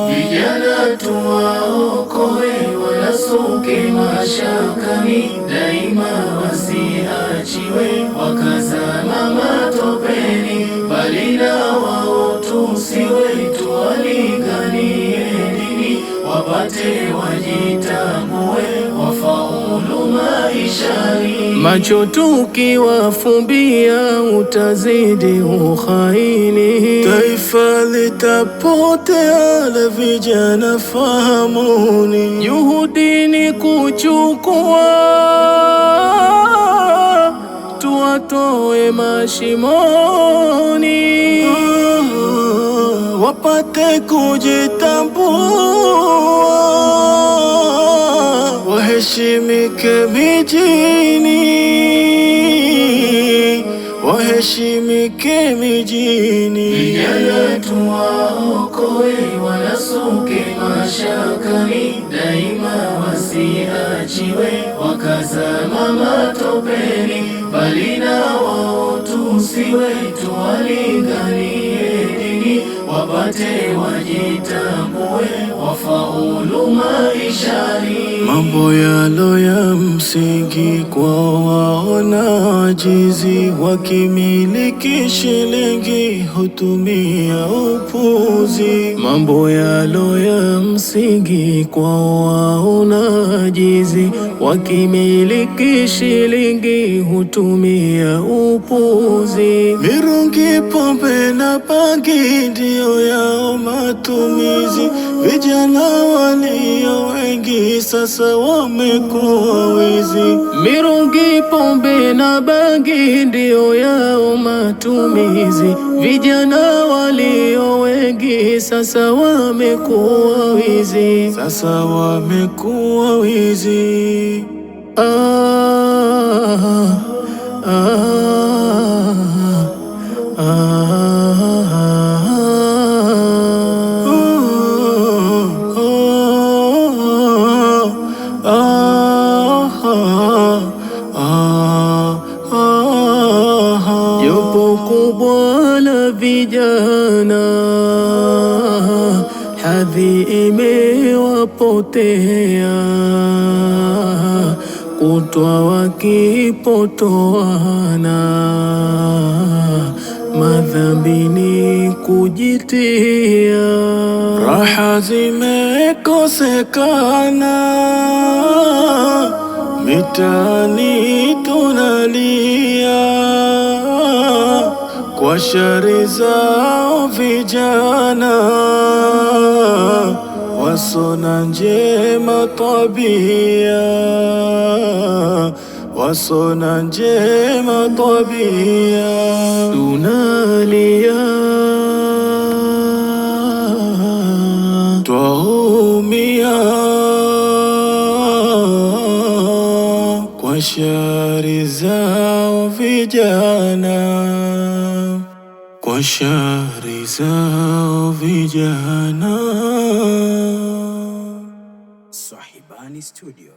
Vijana tuwaokoe, wanasuke mashakani, daima wasiachiwe, wakazama matopeni, bali na wao tusiwe, tuwalinganie dini, wapate wajitambue, wafaulu maishani. Macho tukiwafumbia utazidi uhaini, taifa litapotea, la vijana fahamuni. Juhudi ni kuchukua, tuwatoe mashimoni, wapate kujitambua, waheshimike mijini, waheshimike mijini. Vijana tuwaokoe, wanasuke mashakani, daima wasiachiwe, wakazama matopeni, bali na wao tusiwe, tuwalinganie dini, wapate wajitambue, wafaulu maishani. Mambo yalo ya msingi kwa waona ajizi, wakimiliki shilingi hutumia upuzi. Mambo yalo ya msingi kwa waona ajizi, wakimiliki shilingi hutumia upuzi. Mirungi, pombe na bangi ndio yao matumizi, vijana walio wengi sasa wamekuwa wizi. Mirungi, pombe na bangi ndio yao matumizi, vijana walio wengi sasa wamekuwa wizi, sasa wamekuwa wizi. Jopo kubwa la vijana hadhi imewapotea, kutwa wakipotoana, madhambini kujitia, raha zimekosekana, mitaani tunalia, kwa shari zao vijana, wasona njema tabia, wasona njema tabia. Tunalia, twaumia, kwa shari zao vijana, kwa shari zao vijana. Swahibani Studio.